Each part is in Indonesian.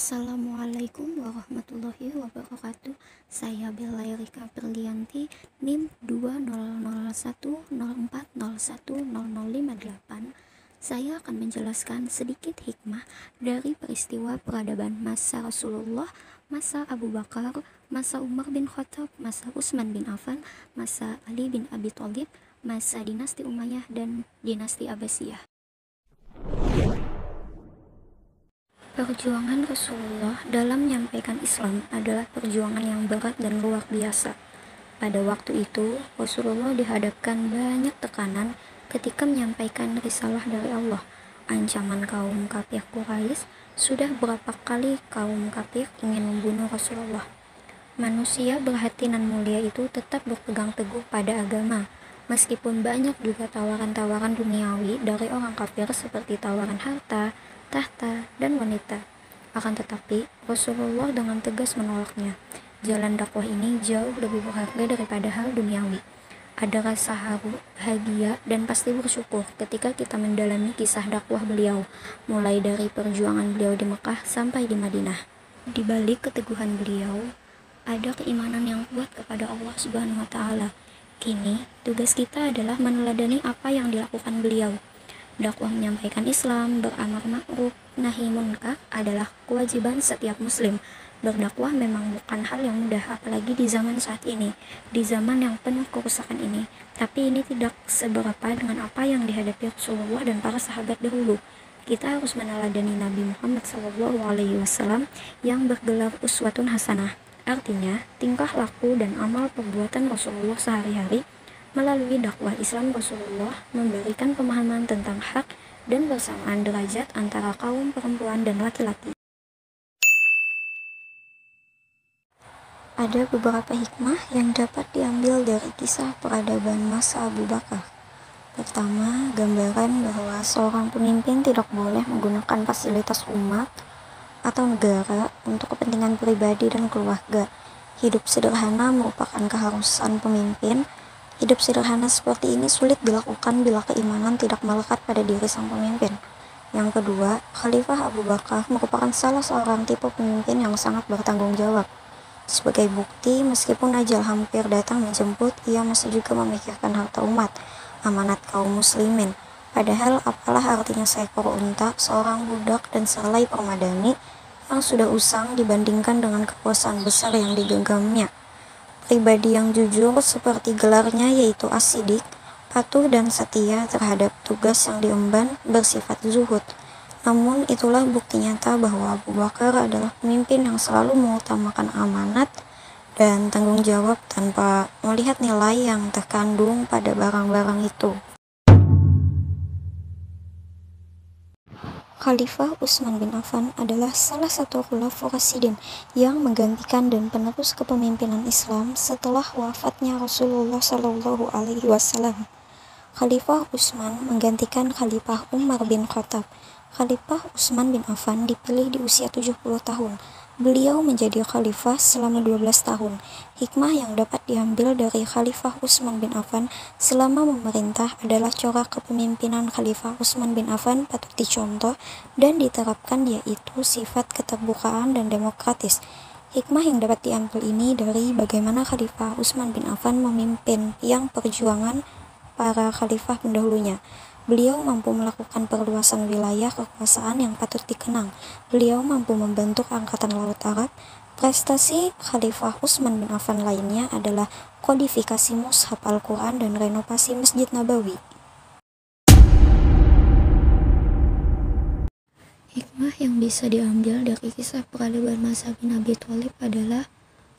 Assalamualaikum warahmatullahi wabarakatuh. Saya Bella Erika Berlianti, NIM 200104010058. Saya akan menjelaskan sedikit hikmah dari peristiwa peradaban masa Rasulullah, masa Abu Bakar, masa Umar bin Khattab, masa Utsman bin Affan, masa Ali bin Abi Thalib, masa dinasti Umayyah dan dinasti Abbasiyah. Perjuangan Rasulullah dalam menyampaikan Islam adalah perjuangan yang berat dan luar biasa. Pada waktu itu, Rasulullah dihadapkan banyak tekanan ketika menyampaikan risalah dari Allah. Ancaman kaum kafir Quraisy, sudah berapa kali kaum kafir ingin membunuh Rasulullah. Manusia berhati nan mulia itu tetap berpegang teguh pada agama, meskipun banyak juga tawaran-tawaran duniawi dari orang kafir seperti tawaran harta, tahta, dan wanita. Akan tetapi, Rasulullah dengan tegas menolaknya. Jalan dakwah ini jauh lebih berharga daripada hal duniawi. Ada rasa haru, bahagia, dan pasti bersyukur ketika kita mendalami kisah dakwah beliau, mulai dari perjuangan beliau di Mekah sampai di Madinah. Di balik keteguhan beliau, ada keimanan yang kuat kepada Allah Subhanahu wa Ta'ala. Kini, tugas kita adalah meneladani apa yang dilakukan beliau. Dakwah menyampaikan Islam, beramar ma'ruf, nahi munkar adalah kewajiban setiap muslim. Berdakwah memang bukan hal yang mudah, apalagi di zaman saat ini, di zaman yang penuh kerusakan ini. Tapi ini tidak seberapa dengan apa yang dihadapi Rasulullah dan para sahabat dahulu. Kita harus meneladani Nabi Muhammad SAW yang bergelar uswatun hasanah. Artinya, tingkah laku dan amal perbuatan Rasulullah sehari-hari. Melalui dakwah Islam, Rasulullah memberikan pemahaman tentang hak dan persamaan derajat antara kaum perempuan dan laki-laki. Ada beberapa hikmah yang dapat diambil dari kisah peradaban masa Abu Bakar. Pertama, gambaran bahwa seorang pemimpin tidak boleh menggunakan fasilitas umat atau negara untuk kepentingan pribadi dan keluarga. Hidup sederhana merupakan keharusan pemimpin. Hidup sederhana seperti ini sulit dilakukan bila keimanan tidak melekat pada diri sang pemimpin. Yang kedua, Khalifah Abu Bakar merupakan salah seorang tipe pemimpin yang sangat bertanggung jawab. Sebagai bukti, meskipun ajal hampir datang menjemput, ia masih juga memikirkan harta umat, amanat kaum muslimin. Padahal apalah artinya seekor unta, seorang budak, dan selai permadani yang sudah usang dibandingkan dengan kekuasaan besar yang digenggamnya. Pribadi yang jujur seperti gelarnya yaitu as-siddiq, patuh dan setia terhadap tugas yang diemban, bersifat zuhud. Namun itulah bukti nyata bahwa Abu Bakar adalah pemimpin yang selalu mengutamakan amanat dan tanggung jawab tanpa melihat nilai yang terkandung pada barang-barang itu. Khalifah Utsman bin Affan adalah salah satu khulafaur rasyidin yang menggantikan dan penerus kepemimpinan Islam setelah wafatnya Rasulullah SAW. Khalifah Utsman menggantikan Khalifah Umar bin Khattab. Khalifah Utsman bin Affan dipilih di usia 70 tahun. Beliau menjadi khalifah selama 12 tahun. Hikmah yang dapat diambil dari Khalifah Utsman bin Affan selama memerintah adalah corak kepemimpinan Khalifah Utsman bin Affan patut dicontoh dan diterapkan, yaitu sifat keterbukaan dan demokratis. Hikmah yang dapat diambil ini dari bagaimana Khalifah Utsman bin Affan memimpin yang perjuangan para khalifah pendahulunya. Beliau mampu melakukan perluasan wilayah kekuasaan yang patut dikenang. Beliau mampu membentuk Angkatan Laut Arab. Prestasi Khalifah Utsman bin Affan lainnya adalah kodifikasi mushaf Al-Quran dan renovasi Masjid Nabawi. Hikmah yang bisa diambil dari kisah peradaban masa bin Abi Thalib adalah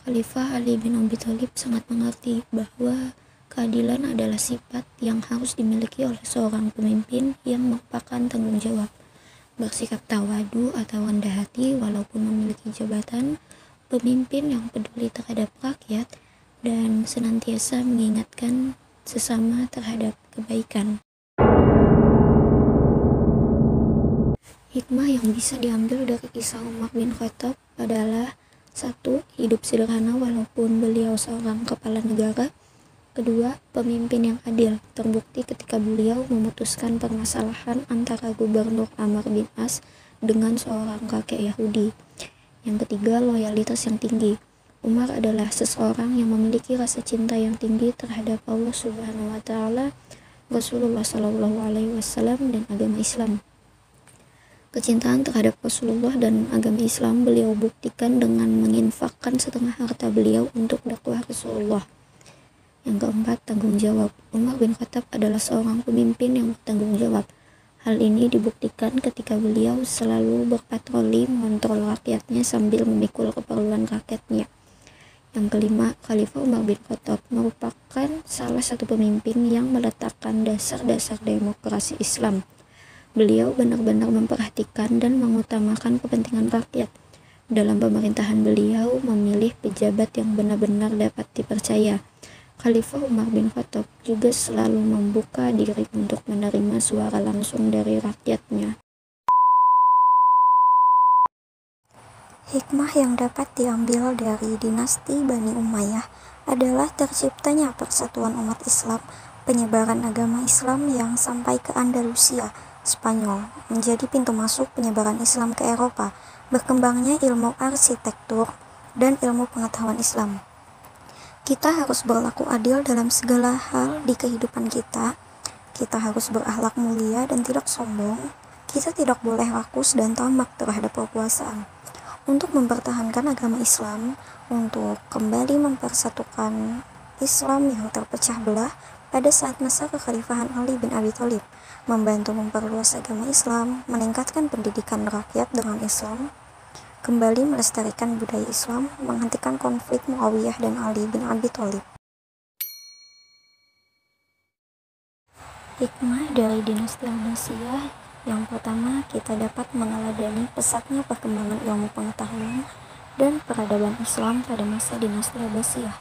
Khalifah Ali bin Abi Thalib sangat mengerti bahwa keadilan adalah sifat yang harus dimiliki oleh seorang pemimpin yang merupakan tanggung jawab. Bersikap tawadu atau rendah hati walaupun memiliki jabatan, pemimpin yang peduli terhadap rakyat, dan senantiasa mengingatkan sesama terhadap kebaikan. Hikmah yang bisa diambil dari kisah Umar bin Khattab adalah 1. Hidup sederhana walaupun beliau seorang kepala negara. Kedua, pemimpin yang adil, terbukti ketika beliau memutuskan permasalahan antara Gubernur Amr bin As dengan seorang kakek Yahudi. Yang ketiga, loyalitas yang tinggi. Umar adalah seseorang yang memiliki rasa cinta yang tinggi terhadap Allah Subhanahu wa taala, Rasulullah Shallallahu alaihi wasallam dan agama Islam. Kecintaan terhadap Rasulullah dan agama Islam beliau buktikan dengan menginfakkan setengah harta beliau untuk dakwah Rasulullah. Yang keempat, tanggung jawab. Umar bin Khattab adalah seorang pemimpin yang bertanggung jawab. Hal ini dibuktikan ketika beliau selalu berpatroli mengontrol rakyatnya sambil memikul keperluan rakyatnya. Yang kelima, Khalifah Umar bin Khattab merupakan salah satu pemimpin yang meletakkan dasar-dasar demokrasi Islam. Beliau benar-benar memperhatikan dan mengutamakan kepentingan rakyat. Dalam pemerintahan beliau memilih pejabat yang benar-benar dapat dipercaya. Khalifah Umar bin Khattab juga selalu membuka diri untuk menerima suara langsung dari rakyatnya. Hikmah yang dapat diambil dari dinasti Bani Umayyah adalah terciptanya persatuan umat Islam, penyebaran agama Islam yang sampai ke Andalusia, Spanyol, menjadi pintu masuk penyebaran Islam ke Eropa, berkembangnya ilmu arsitektur dan ilmu pengetahuan Islam. Kita harus berlaku adil dalam segala hal di kehidupan kita. Kita harus berakhlak mulia dan tidak sombong. Kita tidak boleh rakus dan tamak terhadap kekuasaan. Untuk mempertahankan agama Islam, untuk kembali mempersatukan Islam yang terpecah belah pada saat masa kekhalifahan Ali bin Abi Thalib, membantu memperluas agama Islam, meningkatkan pendidikan rakyat dengan Islam, kembali melestarikan budaya Islam, menghentikan konflik Muawiyah dan Ali bin Abi Thalib. Hikmah dari dinasti Abbasiyah. Yang pertama, kita dapat meneladani pesatnya perkembangan ilmu pengetahuan dan peradaban Islam pada masa dinasti Abbasiyah.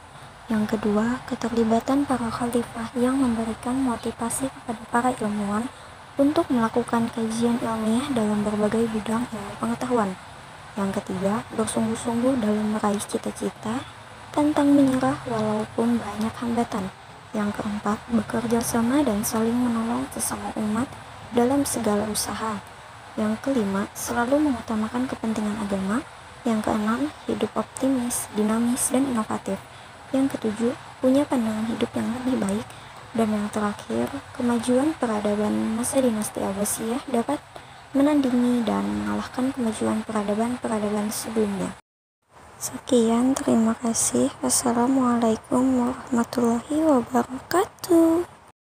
Yang kedua, keterlibatan para khalifah yang memberikan motivasi kepada para ilmuwan untuk melakukan kajian ilmiah dalam berbagai bidang ilmu pengetahuan. Yang ketiga, bersungguh-sungguh dalam meraih cita-cita, tantang menyerah walaupun banyak hambatan. Yang keempat, bekerja sama dan saling menolong sesama umat dalam segala usaha. Yang kelima, selalu mengutamakan kepentingan agama. Yang keenam, hidup optimis, dinamis, dan inovatif. Yang ketujuh, punya pandangan hidup yang lebih baik. Dan yang terakhir, kemajuan peradaban masa dinasti Abbasiyah dapat menandingi dan mengalahkan kemajuan peradaban-peradaban sebelumnya. Sekian, terima kasih. Wassalamualaikum warahmatullahi wabarakatuh.